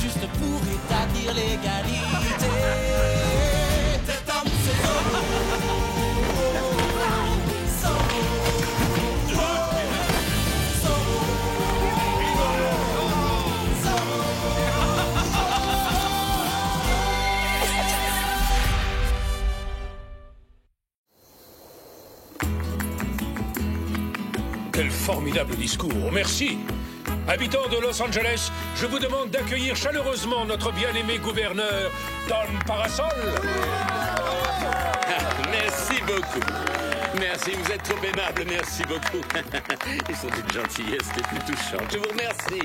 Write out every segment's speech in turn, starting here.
juste pour établir l'égalité. Cet homme, c'est Quel formidable discours, merci. Habitants de Los Angeles, je vous demande d'accueillir chaleureusement notre bien-aimé gouverneur, Don Parasol. Merci beaucoup. Merci, vous êtes trop aimable, merci beaucoup. Ils sont d'une gentillesse les plus touchantes. Je vous remercie.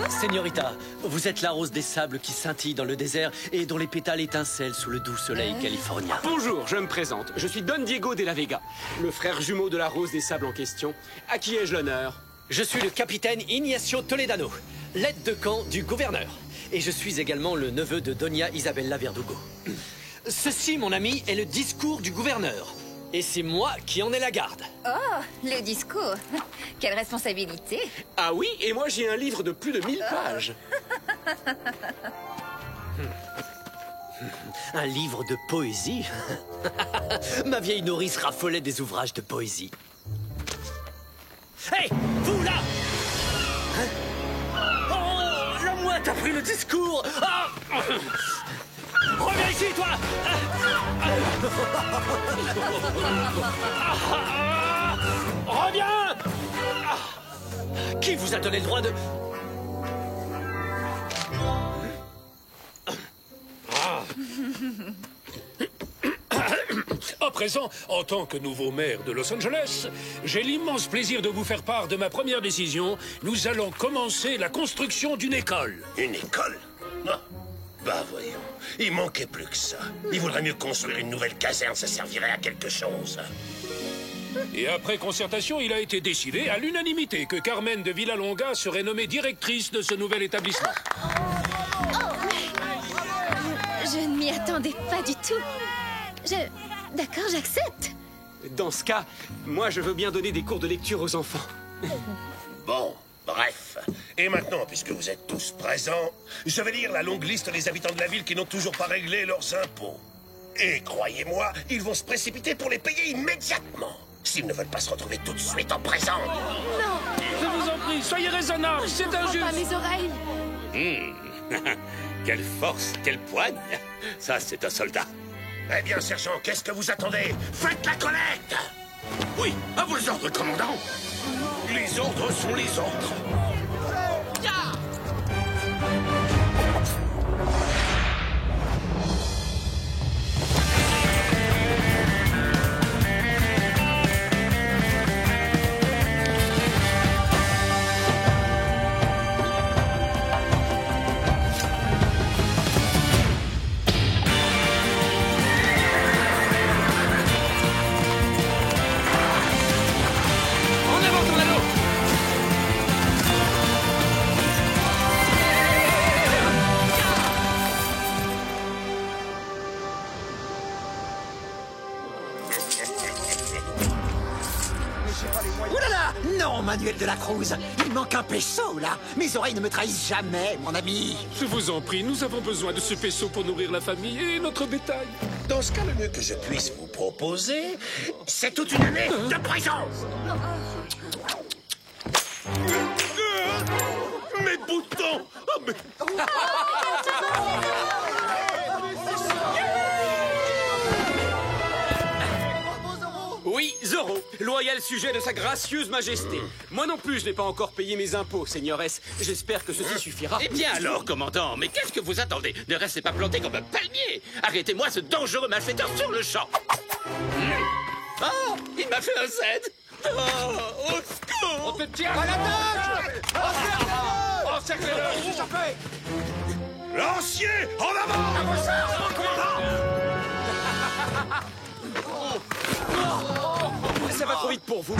Señorita, vous êtes la rose des sables qui scintille dans le désert et dont les pétales étincellent sous le doux soleil californien. Bonjour, je me présente. Je suis Don Diego de la Vega, le frère jumeau de la rose des sables en question. À qui ai-je l'honneur? Je suis le capitaine Ignacio Toledano, l'aide de camp du gouverneur. Et je suis également le neveu de Doña Isabella Verdugo. Ceci, mon ami, est le discours du gouverneur. Et c'est moi qui en ai la garde. Oh, le discours. Quelle responsabilité. Ah oui, et moi j'ai un livre de plus de 1000 pages. Un livre de poésie. Ma vieille nourrice raffolait des ouvrages de poésie. Hé, vous là! Oh, la mouette a pris le discours! Ah! Reviens ici, toi! Reviens! Qui vous a donné le droit de... À présent, en tant que nouveau maire de Los Angeles, j'ai l'immense plaisir de vous faire part de ma première décision. Nous allons commencer la construction d'une école. Une école? Ah, bah voyons, il manquait plus que ça. Il vaudrait mieux construire une nouvelle caserne, ça servirait à quelque chose. Et après concertation, il a été décidé à l'unanimité que Carmen de Villalonga serait nommée directrice de ce nouvel établissement. Je ne m'y attendais pas du tout. D'accord, j'accepte. Dans ce cas, moi je veux bien donner des cours de lecture aux enfants. Bon, bref. Et maintenant, puisque vous êtes tous présents, je vais lire la longue liste des habitants de la ville qui n'ont toujours pas réglé leurs impôts. Et croyez-moi, ils vont se précipiter pour les payer immédiatement. S'ils ne veulent pas se retrouver tout de suite en prison. Non. Je vous en prie, soyez raisonnables, c'est injuste. Pas mes oreilles. Quelle force, quelle poigne. Ça, c'est un soldat. Eh bien, sergent, qu'est-ce que vous attendez? Faites la collecte! Oui, à vos ordres, commandant. Les ordres sont les ordres. Non, Manuel de la Cruz, il manque un peso, là. Mes oreilles ne me trahissent jamais, mon ami. Je vous en prie, nous avons besoin de ce peso pour nourrir la famille et notre bétail. Dans ce cas, le mieux que je puisse vous proposer, c'est toute une année de prison. Mes boutons! Oh, mais... Oui, Zorro, loyal sujet de sa gracieuse majesté. Moi non plus, je n'ai pas encore payé mes impôts, seigneuresses. J'espère que ceci suffira. Eh bien alors, commandant, mais qu'est-ce que vous attendez? Ne restez pas planté comme un palmier. Arrêtez-moi ce dangereux malfaiteur sur le champ. Oh, il m'a fait un Z. Oh, au secours! On te tient à l'attaque! Encerclez-le! Lancier, en avant! Ça va trop vite pour vous.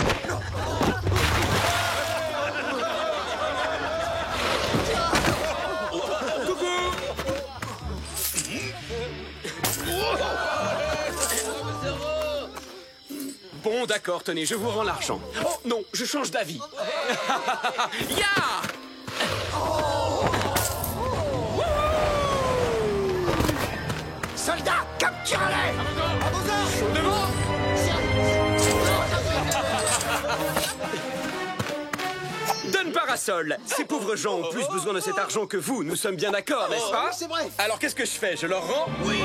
Bon, d'accord, tenez, je vous rends l'argent. Oh, non, je change d'avis. Ya! soldats, capturez-les! Donne parasol. Ces pauvres gens ont plus besoin de cet argent que vous. Nous sommes bien d'accord, n'est-ce pas? C'est vrai. Alors qu'est-ce que je fais? Je leur rends? Oui.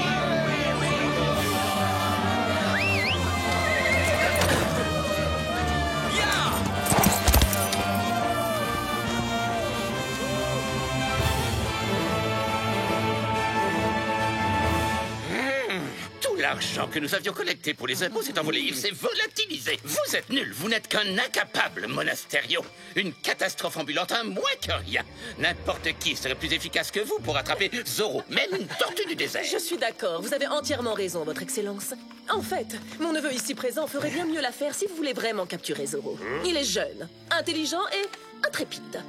L'argent que nous avions collecté pour les impôts s'est envolé, il s'est volatilisé. Vous êtes nuls, vous n'êtes qu'un incapable, Monasterio. Une catastrophe ambulante, un moins que rien. N'importe qui serait plus efficace que vous pour attraper Zorro, même une tortue du désert. Je suis d'accord, vous avez entièrement raison, votre excellence. En fait, mon neveu ici présent ferait bien mieux l'affaire si vous voulez vraiment capturer Zorro. Il est jeune, intelligent et intrépide.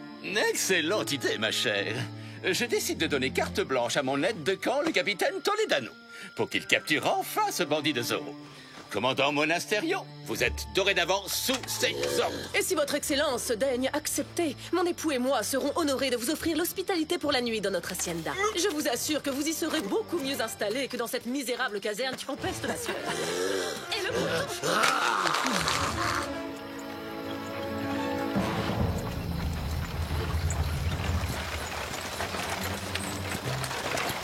Excellente idée, ma chère. Je décide de donner carte blanche à mon aide de camp, le capitaine Toledano, pour qu'il capture enfin ce bandit de Zorro. Commandant Monasterio, vous êtes dorénavant sous ses ordres. Et si votre excellence daigne accepter, mon époux et moi serons honorés de vous offrir l'hospitalité pour la nuit dans notre hacienda. Je vous assure que vous y serez beaucoup mieux installés que dans cette misérable caserne qui empeste la sueur. Et le bouton...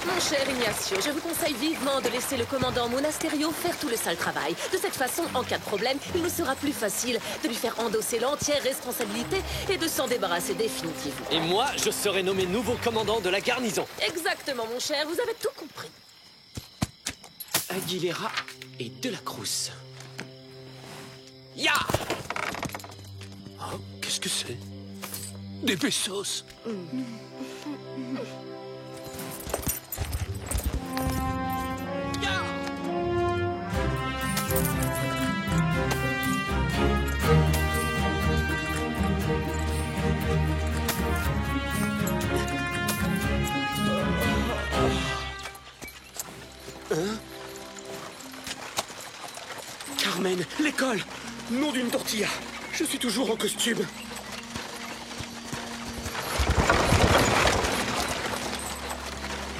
Mon cher Ignacio, je vous conseille vivement de laisser le commandant Monasterio faire tout le sale travail. De cette façon, en cas de problème, il nous sera plus facile de lui faire endosser l'entière responsabilité et de s'en débarrasser définitivement. Et moi, je serai nommé nouveau commandant de la garnison. Exactement, mon cher, vous avez tout compris. Aguilera et De la Cruz. Ya! Oh, qu'est-ce que c'est? Des pesos. Carmen, l'école! Nom d'une tortilla! Je suis toujours en costume.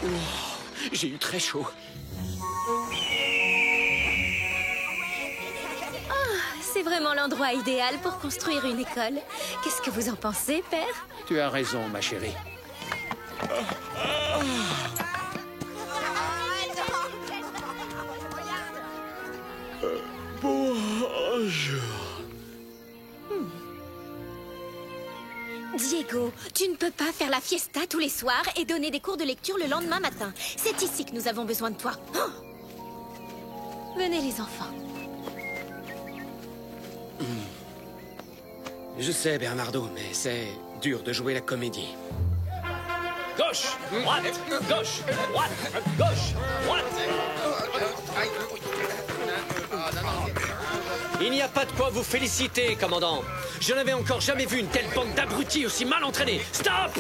Oh, j'ai eu très chaud. C'est vraiment l'endroit idéal pour construire une école. Qu'est-ce que vous en pensez, père? Tu as raison, ma chérie. Bonjour. Diego, tu ne peux pas faire la fiesta tous les soirs et donner des cours de lecture le lendemain matin. C'est ici que nous avons besoin de toi. Oh! Venez les enfants. Je sais, Bernardo, mais c'est dur de jouer la comédie. Gauche, droite, gauche, droite, gauche, droite. Il n'y a pas de quoi vous féliciter, commandant. Je n'avais encore jamais vu une telle bande d'abrutis aussi mal entraînés. Stop!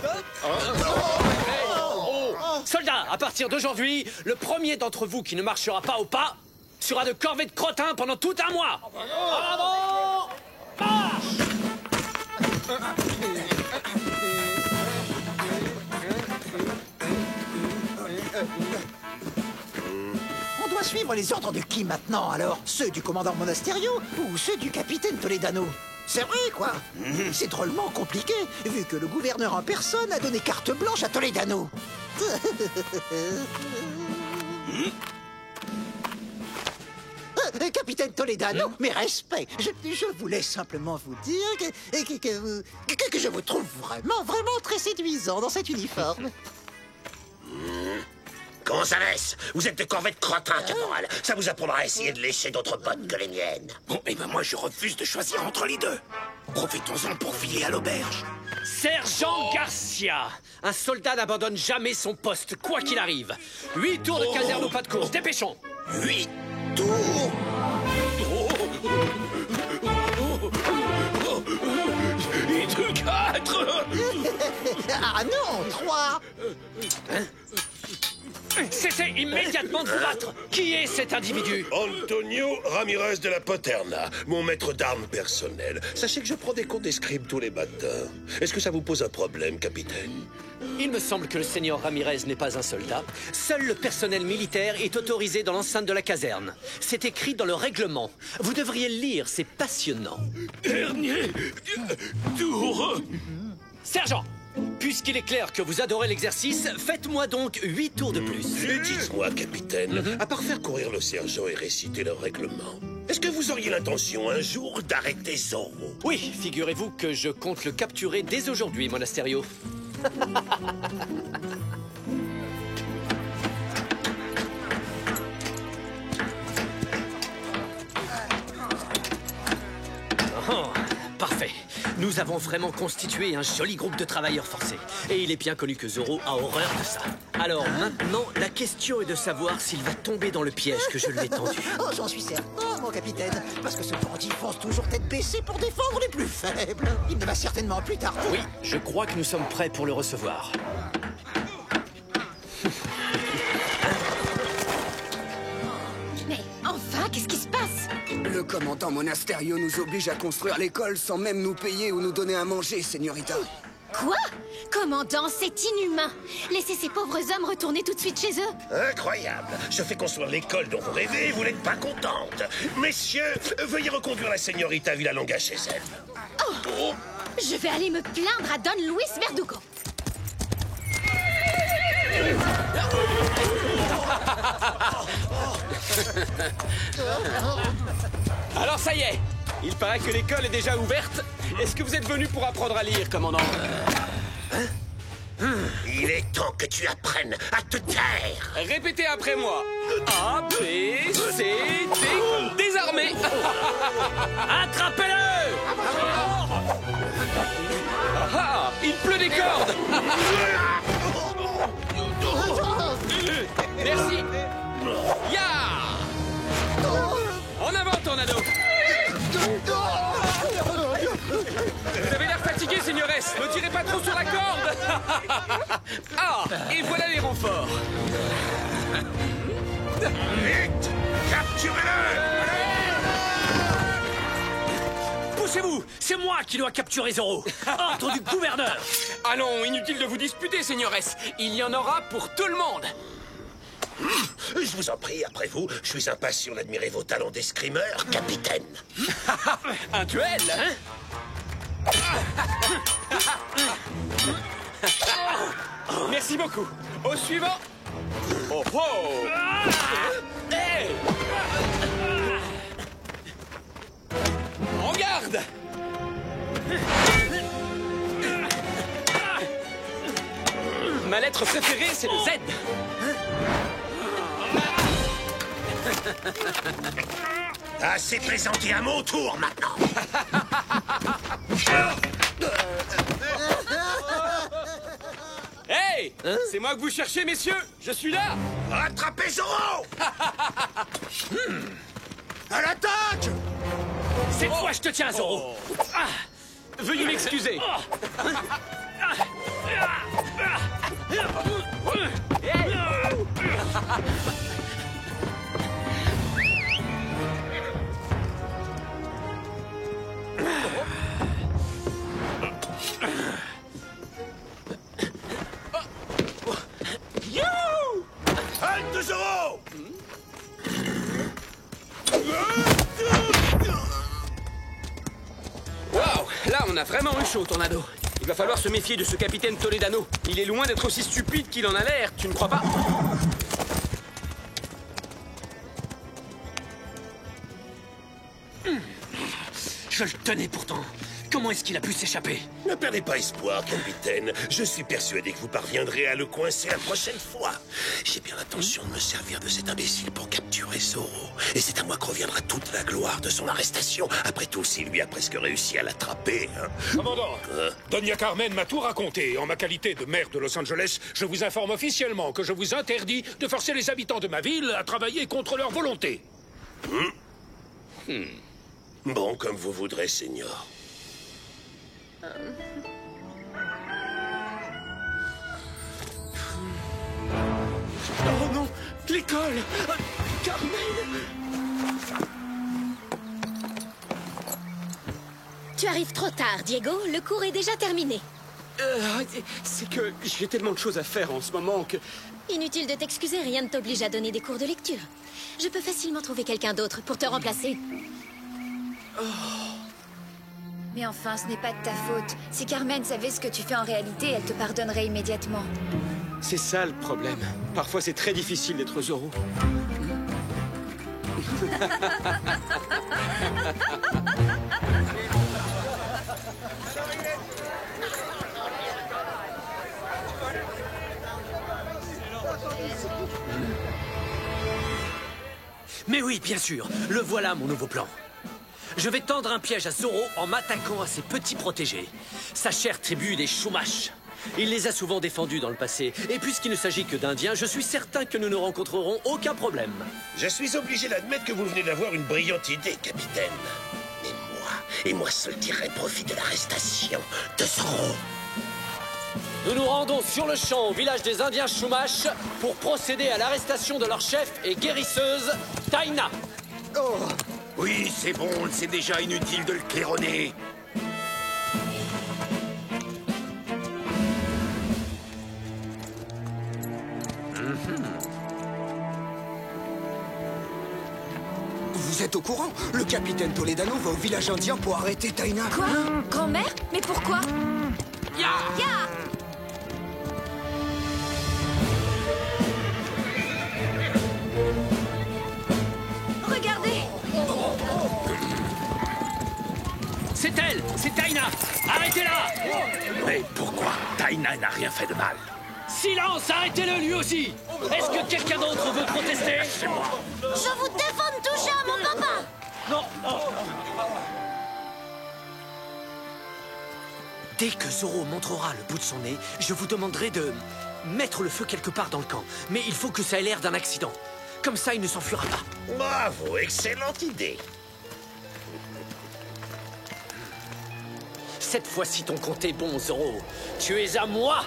Soldats, à partir d'aujourd'hui, le premier d'entre vous qui ne marchera pas au pas sera de corvée de crottin pendant tout un mois. Bravo! Marche! On doit suivre les ordres de qui maintenant, alors? Ceux du commandant Monasterio ou ceux du capitaine Toledano? C'est vrai, quoi. C'est drôlement compliqué, vu que le gouverneur en personne a donné carte blanche à Toledano. Capitaine Toledano, mes respects. Je voulais simplement vous dire que je vous trouve vraiment très séduisant dans cet uniforme. Gonzalez, vous êtes de corvette crottin, caporal. Ça vous apprendra à essayer de lécher d'autres bottes que les miennes. Bon, eh ben moi, je refuse de choisir entre les deux. Profitons-en pour filer à l'auberge. Sergent Garcia, un soldat n'abandonne jamais son poste, quoi qu'il arrive. 8 tours de caserne au pas de course, dépêchons. 8 tours. Et de 4. Ah non, 3. Cessez immédiatement de vous battre. Qui est cet individu? Antonio Ramirez de la Paterna, mon maître d'armes personnel. Sachez que je prends des cours d'escrime tous les matins. Est-ce que ça vous pose un problème, capitaine? Il me semble que le seigneur Ramirez n'est pas un soldat. Seul le personnel militaire est autorisé dans l'enceinte de la caserne. C'est écrit dans le règlement. Vous devriez le lire, c'est passionnant. Dernier tour. Sergent, puisqu'il est clair que vous adorez l'exercice, faites-moi donc 8 tours de plus. Et dites-moi, capitaine, à part faire courir le sergent et réciter le règlement, est-ce que vous auriez l'intention un jour d'arrêter Zorro? Oui, figurez-vous que je compte le capturer dès aujourd'hui, Monasterio. Oh, parfait. Nous avons vraiment constitué un joli groupe de travailleurs forcés. Et il est bien connu que Zorro a horreur de ça. Alors maintenant, la question est de savoir s'il va tomber dans le piège que je lui ai tendu. Oh, j'en suis certain, mon capitaine. Parce que ce bandit fonce toujours tête baissée pour défendre les plus faibles. Il ne va certainement plus tarder. Oui, je crois que nous sommes prêts pour le recevoir. Mais enfin, qu'est-ce qui se passe? Le commandant Monasterio nous oblige à construire l'école sans même nous payer ou nous donner à manger, señorita. Quoi? Commandant, c'est inhumain. Laissez ces pauvres hommes retourner tout de suite chez eux. Incroyable. Je fais construire l'école dont vous rêvez et vous n'êtes pas contente. Messieurs, veuillez reconduire la señorita Villalonga chez elle. Oh. Je vais aller me plaindre à Don Luis Verdugo. Alors ça y est, il paraît que l'école est déjà ouverte. Est-ce que vous êtes venu pour apprendre à lire, commandant? Il est temps que tu apprennes à te taire. Répétez après moi. A, B, C, D, désarmé. Attrapez-le! Ah, il pleut des cordes. Merci. Ya! En avant, Tornado. Vous avez l'air fatigué, señores. Ne tirez pas trop sur la corde. Ah, et voilà les renforts. Vite! Capturez-le! Poussez-vous! C'est moi qui dois capturer Zorro! Ordre du gouverneur! Allons, inutile de vous disputer, señores. Il y en aura pour tout le monde. Je vous en prie, après vous, je suis impatient d'admirer vos talents d'escrimeur, capitaine. Un duel, hein? Merci beaucoup. Au suivant. Oh oh! Hey! En garde! Ma lettre préférée, c'est le Z. Assez plaisanté, à mon tour maintenant. Hey! C'est moi que vous cherchez, messieurs? Je suis là! Rattrapez Zorro! À l'attaque! Cette fois, je te tiens, Zorro! Veuillez m'excuser. Halte Zorro! Waouh! Là, on a vraiment eu chaud, Tornado. Il va falloir se méfier de ce capitaine Toledano. Il est loin d'être aussi stupide qu'il en a l'air, tu ne crois pas? Je le tenais pourtant. Comment est-ce qu'il a pu s'échapper? Ne perdez pas espoir, capitaine. Je suis persuadé que vous parviendrez à le coincer la prochaine fois. J'ai bien l'intention de me servir de cet imbécile pour capturer Zorro. Et c'est à moi que reviendra toute la gloire de son arrestation. Après tout, s'il lui a presque réussi à l'attraper, hein. Commandant, Doña Carmen m'a tout raconté. En ma qualité de maire de Los Angeles, je vous informe officiellement que je vous interdis de forcer les habitants de ma ville à travailler contre leur volonté. Bon, comme vous voudrez, Seigneur. Oh non, l'école. Carmen. Tu arrives trop tard, Diego. Le cours est déjà terminé. C'est que j'ai tellement de choses à faire en ce moment que... Inutile de t'excuser, rien ne t'oblige à donner des cours de lecture. Je peux facilement trouver quelqu'un d'autre pour te remplacer. Mais enfin, ce n'est pas de ta faute. Si Carmen savait ce que tu fais en réalité, elle te pardonnerait immédiatement. C'est ça le problème. Parfois, c'est très difficile d'être Zoro. Mais oui, bien sûr, le voilà mon nouveau plan. Je vais tendre un piège à Zoro en m'attaquant à ses petits protégés, sa chère tribu des Chumash. Il les a souvent défendus dans le passé, et puisqu'il ne s'agit que d'Indiens, je suis certain que nous ne rencontrerons aucun problème. Je suis obligé d'admettre que vous venez d'avoir une brillante idée, capitaine. Mais moi seul tirerai profit de l'arrestation de Zoro. Nous nous rendons sur le champ au village des Indiens Chumash pour procéder à l'arrestation de leur chef et guérisseuse, Taina. Oh. Oui, c'est bon, c'est déjà inutile de le claironner. Vous êtes au courant? Le capitaine Toledano va au village indien pour arrêter Taina. Quoi? Grand-mère? Mais pourquoi? Ya! Regardez! C'est elle! C'est Taina! Arrêtez-la! Mais pourquoi? Taina n'a rien fait de mal. Silence! Arrêtez-le lui aussi! Est-ce que quelqu'un d'autre veut protester? C'est moi. Je vous défends de toucher à mon papa! Non! Dès que Zoro montrera le bout de son nez, je vous demanderai de mettre le feu quelque part dans le camp. Mais il faut que ça ait l'air d'un accident. Comme ça, il ne s'enfuira pas. Bravo, excellente idée. Cette fois-ci, ton compte est bon, Zoro. Tu es à moi!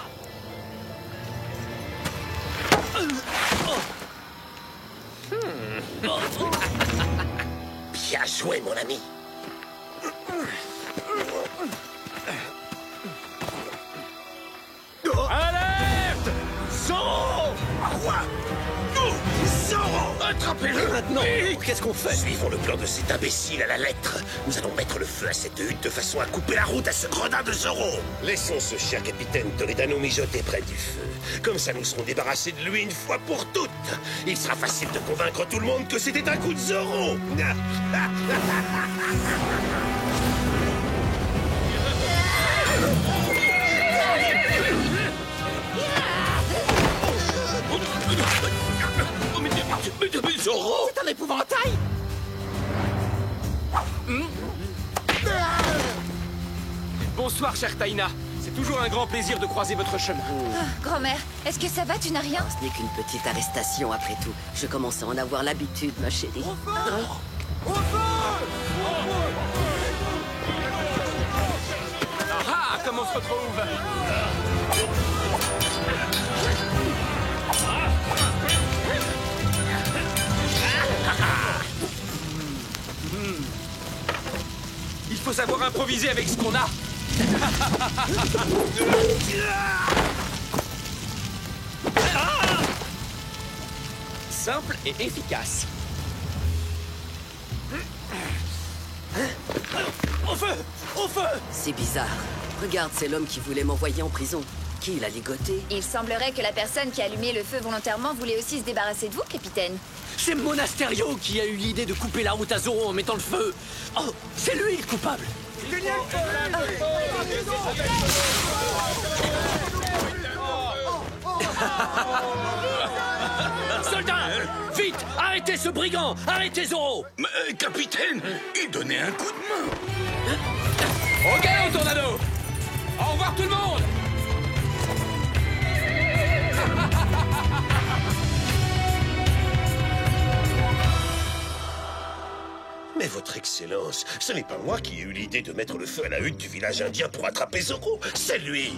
Bien joué, mon ami. Alerte! Zoro! Quoi? Nous, Zoro! Attrapez-le maintenant! Qu'est-ce qu'on fait? Suivons le plan de cet imbécile à la lettre. Nous allons mettre le feu à cette hutte de façon à couper la route à ce gredin de Zoro. Laissons ce cher capitaine Toledano mijoter près du feu. Comme ça, nous serons débarrassés de lui une fois pour toutes. Il sera facile de convaincre tout le monde que c'était un coup de Zoro. Zoro! C'est un épouvantail! Bonsoir, chère Taina. C'est toujours un grand plaisir de croiser votre chemin. Grand-mère, est-ce que ça va? Tu n'as rien? Ce n'est qu'une petite arrestation après tout. Je commence à en avoir l'habitude, ma chérie. Ah, comment on se retrouve? Il faut savoir improviser avec ce qu'on a. Simple et efficace. Au feu! Au feu! C'est bizarre. Regarde, c'est l'homme qui voulait m'envoyer en prison. Qui l'a ligoté? Il semblerait que la personne qui a allumé le feu volontairement voulait aussi se débarrasser de vous, capitaine. C'est Monasterio qui a eu l'idée de couper la route à Zoro en mettant le feu. Oh, c'est lui le coupable. Soldats, vite, arrêtez ce brigand, arrêtez Zoro. Mais, capitaine, il donnait un coup de main. Au galop, Tornado! Au revoir tout le monde! Mais votre excellence, ce n'est pas moi qui ai eu l'idée de mettre le feu à la hutte du village indien pour attraper Zoro, c'est lui.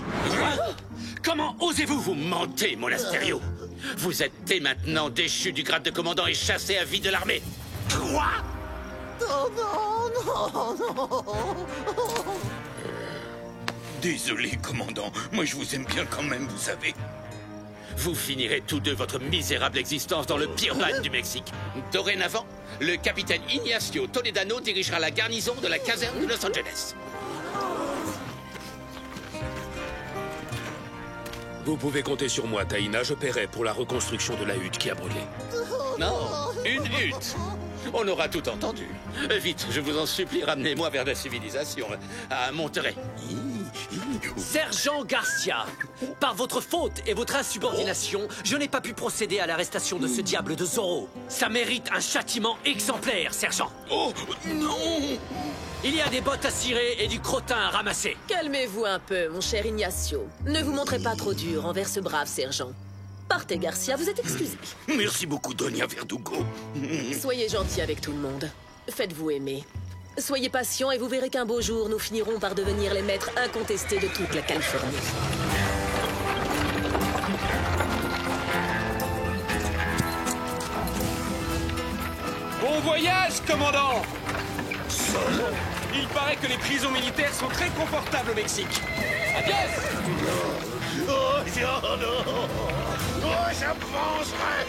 Comment osez-vous? Vous mentez, Monasterio. Vous êtes dès maintenant déchu du grade de commandant et chassé à vie de l'armée. Quoi? Oh non, non, non. Désolé, commandant. Moi, je vous aime bien quand même, vous savez. Vous finirez tous deux votre misérable existence dans le pire bagne du Mexique. Dorénavant, le capitaine Ignacio Toledano dirigera la garnison de la caserne de Los Angeles. Vous pouvez compter sur moi, Taïna. Je paierai pour la reconstruction de la hutte qui a brûlé. Non, une hutte. On aura tout entendu. Vite, je vous en supplie, ramenez-moi vers la civilisation. À Monterrey. Sergent Garcia, par votre faute et votre insubordination, je n'ai pas pu procéder à l'arrestation de ce diable de Zorro. Ça mérite un châtiment exemplaire, sergent. Oh, non! Il y a des bottes à cirer et du crottin à ramasser. Calmez-vous un peu, mon cher Ignacio. Ne vous montrez pas trop dur envers ce brave sergent. Partez, Garcia, vous êtes excusé. Merci beaucoup, Doña Verdugo. Soyez gentil avec tout le monde. Faites-vous aimer. Soyez patient et vous verrez qu'un beau jour, nous finirons par devenir les maîtres incontestés de toute la Californie. Bon voyage, commandant! Il paraît que les prisons militaires sont très confortables au Mexique. Adios! Oh, non! Oh, je penserai!